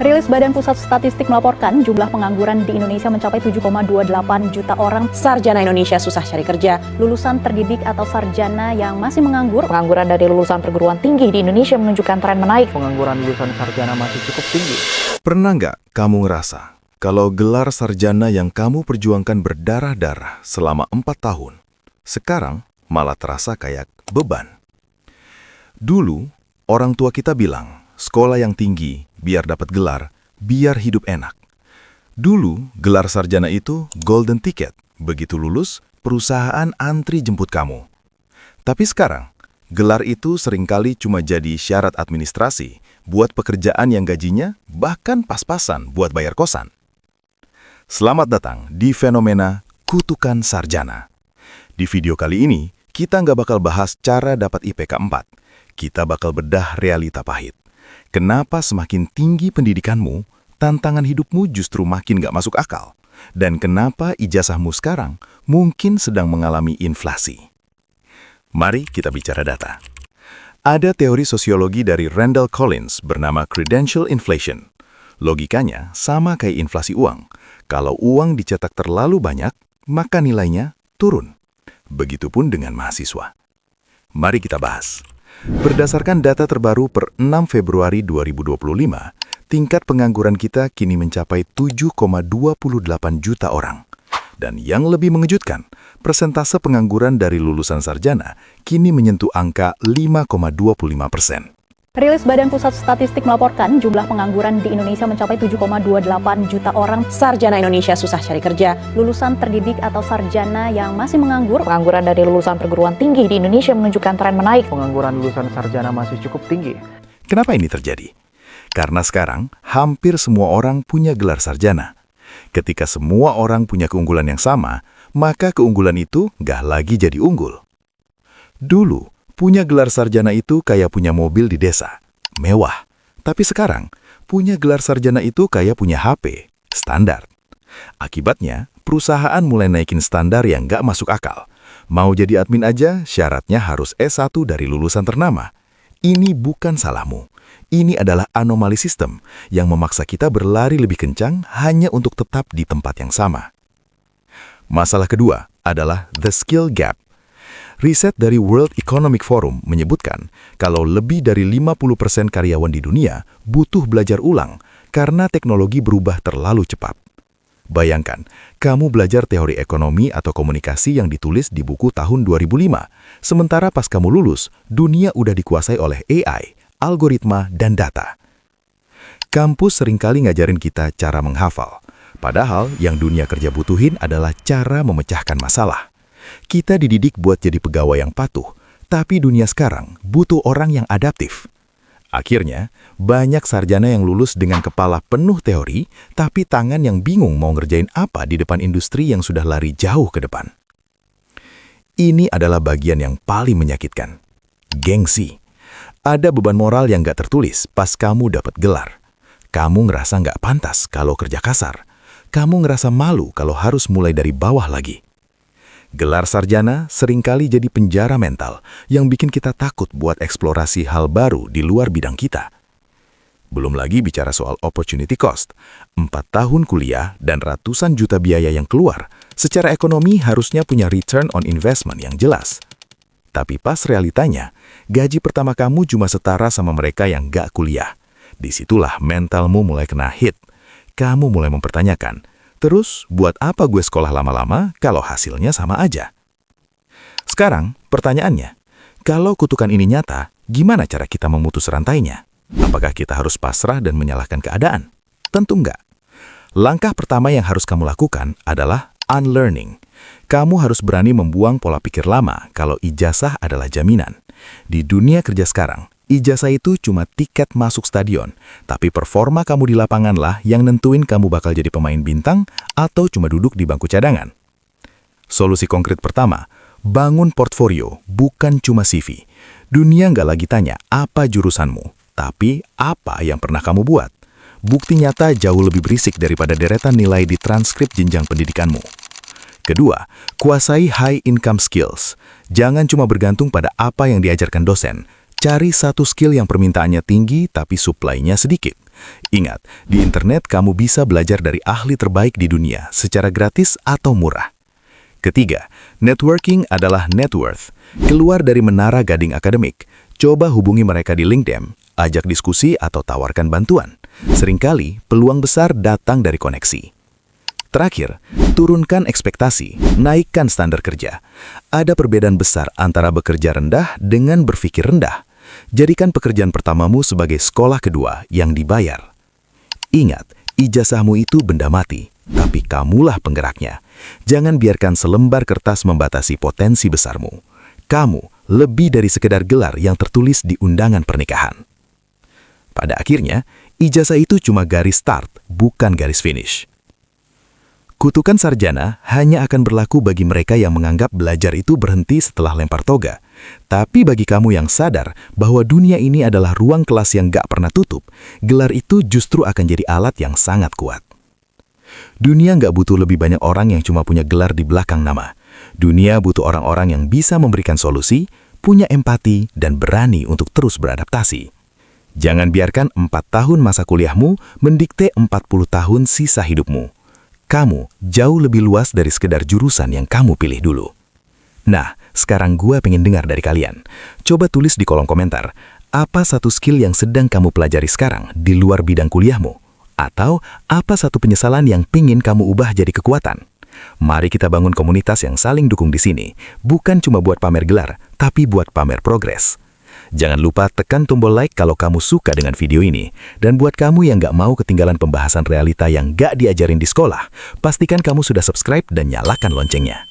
Rilis Badan Pusat Statistik melaporkan jumlah pengangguran di Indonesia mencapai 7,28 juta orang. Sarjana Indonesia susah cari kerja. Lulusan terdidik atau sarjana yang masih menganggur. Pengangguran dari lulusan perguruan tinggi di Indonesia menunjukkan tren menaik. Pengangguran lulusan sarjana masih cukup tinggi. Pernah nggak kamu ngerasa kalau gelar sarjana yang kamu perjuangkan berdarah-darah selama 4 tahun, sekarang malah terasa kayak beban? Dulu, orang tua kita bilang, sekolah yang tinggi, biar dapat gelar, biar hidup enak. Dulu, gelar sarjana itu golden ticket. Begitu lulus, perusahaan antri jemput kamu. Tapi sekarang, gelar itu seringkali cuma jadi syarat administrasi buat pekerjaan yang gajinya bahkan pas-pasan buat bayar kosan. Selamat datang di fenomena kutukan sarjana. Di video kali ini, kita nggak bakal bahas cara dapat IPK 4. Kita bakal bedah realita pahit. Kenapa semakin tinggi pendidikanmu, tantangan hidupmu justru makin gak masuk akal? Dan kenapa ijazahmu sekarang mungkin sedang mengalami inflasi? Mari kita bicara data. Ada teori sosiologi dari Randall Collins bernama credential inflation. Logikanya sama kayak inflasi uang. Kalau uang dicetak terlalu banyak, maka nilainya turun. Begitupun dengan mahasiswa. Mari kita bahas. Berdasarkan data terbaru per 6 Februari 2025, tingkat pengangguran kita kini mencapai 7,28 juta orang. Dan yang lebih mengejutkan, persentase pengangguran dari lulusan sarjana kini menyentuh angka 5,25%. Rilis Badan Pusat Statistik melaporkan jumlah pengangguran di Indonesia mencapai 7,28 juta orang. Sarjana Indonesia susah cari kerja. Lulusan terdidik atau sarjana yang masih menganggur. Pengangguran dari lulusan perguruan tinggi di Indonesia menunjukkan tren menaik. Pengangguran lulusan sarjana masih cukup tinggi. Kenapa ini terjadi? Karena sekarang hampir semua orang punya gelar sarjana. Ketika semua orang punya keunggulan yang sama, maka keunggulan itu nggak lagi jadi unggul. Dulu, punya gelar sarjana itu kayak punya mobil di desa, mewah. Tapi sekarang, punya gelar sarjana itu kayak punya HP, standar. Akibatnya, perusahaan mulai naikin standar yang nggak masuk akal. Mau jadi admin aja, syaratnya harus S1 dari lulusan ternama. Ini bukan salahmu. Ini adalah anomali sistem yang memaksa kita berlari lebih kencang hanya untuk tetap di tempat yang sama. Masalah kedua adalah the skill gap. Riset dari World Economic Forum menyebutkan kalau lebih dari 50% karyawan di dunia butuh belajar ulang karena teknologi berubah terlalu cepat. Bayangkan, kamu belajar teori ekonomi atau komunikasi yang ditulis di buku tahun 2005, sementara pas kamu lulus, dunia udah dikuasai oleh AI, algoritma, dan data. Kampus seringkali ngajarin kita cara menghafal, padahal yang dunia kerja butuhin adalah cara memecahkan masalah. Kita dididik buat jadi pegawai yang patuh, tapi dunia sekarang butuh orang yang adaptif. Akhirnya, banyak sarjana yang lulus dengan kepala penuh teori, tapi tangan yang bingung mau ngerjain apa di depan industri yang sudah lari jauh ke depan. Ini adalah bagian yang paling menyakitkan. Gengsi. Ada beban moral yang gak tertulis pas kamu dapat gelar. Kamu ngerasa gak pantas kalau kerja kasar. Kamu ngerasa malu kalau harus mulai dari bawah lagi. Gelar sarjana seringkali jadi penjara mental yang bikin kita takut buat eksplorasi hal baru di luar bidang kita. Belum lagi bicara soal opportunity cost. 4 tahun kuliah dan ratusan juta biaya yang keluar, secara ekonomi harusnya punya return on investment yang jelas. Tapi pas realitanya, gaji pertama kamu cuma setara sama mereka yang gak kuliah. Disitulah mentalmu mulai kena hit. Kamu mulai mempertanyakan, terus, buat apa gue sekolah lama-lama kalau hasilnya sama aja? Sekarang, pertanyaannya, kalau kutukan ini nyata, gimana cara kita memutus rantainya? Apakah kita harus pasrah dan menyalahkan keadaan? Tentu enggak. Langkah pertama yang harus kamu lakukan adalah unlearning. Kamu harus berani membuang pola pikir lama kalau ijazah adalah jaminan. Di dunia kerja sekarang, ijazah itu cuma tiket masuk stadion, tapi performa kamu di lapangan lah yang nentuin kamu bakal jadi pemain bintang atau cuma duduk di bangku cadangan. Solusi konkret pertama, bangun portfolio, bukan cuma CV. Dunia nggak lagi tanya apa jurusanmu, tapi apa yang pernah kamu buat. Bukti nyata jauh lebih berisik daripada deretan nilai di transkrip jenjang pendidikanmu. Kedua, kuasai high income skills. Jangan cuma bergantung pada apa yang diajarkan dosen. Cari satu skill yang permintaannya tinggi tapi supply-nya sedikit. Ingat, di internet kamu bisa belajar dari ahli terbaik di dunia secara gratis atau murah. Ketiga, networking adalah net worth. Keluar dari menara gading akademik, coba hubungi mereka di LinkedIn, ajak diskusi atau tawarkan bantuan. Seringkali, peluang besar datang dari koneksi. Terakhir, turunkan ekspektasi, naikkan standar kerja. Ada perbedaan besar antara bekerja rendah dengan berpikir rendah. Jadikan pekerjaan pertamamu sebagai sekolah kedua yang dibayar. Ingat, ijazahmu itu benda mati, tapi kamulah penggeraknya. Jangan biarkan selembar kertas membatasi potensi besarmu. Kamu lebih dari sekedar gelar yang tertulis di undangan pernikahan. Pada akhirnya, ijazah itu cuma garis start, bukan garis finish. Kutukan sarjana hanya akan berlaku bagi mereka yang menganggap belajar itu berhenti setelah lempar toga. Tapi bagi kamu yang sadar bahwa dunia ini adalah ruang kelas yang gak pernah tutup, gelar itu justru akan jadi alat yang sangat kuat. Dunia gak butuh lebih banyak orang yang cuma punya gelar di belakang nama. Dunia butuh orang-orang yang bisa memberikan solusi, punya empati, dan berani untuk terus beradaptasi. Jangan biarkan 4 tahun masa kuliahmu mendikte 40 tahun sisa hidupmu. Kamu jauh lebih luas dari sekedar jurusan yang kamu pilih dulu. Nah, sekarang gua pengen dengar dari kalian. Coba tulis di kolom komentar, apa satu skill yang sedang kamu pelajari sekarang di luar bidang kuliahmu? Atau apa satu penyesalan yang pingin kamu ubah jadi kekuatan? Mari kita bangun komunitas yang saling dukung di sini, bukan cuma buat pamer gelar, tapi buat pamer progres. Jangan lupa tekan tombol like kalau kamu suka dengan video ini. Dan buat kamu yang gak mau ketinggalan pembahasan realita yang gak diajarin di sekolah, pastikan kamu sudah subscribe dan nyalakan loncengnya.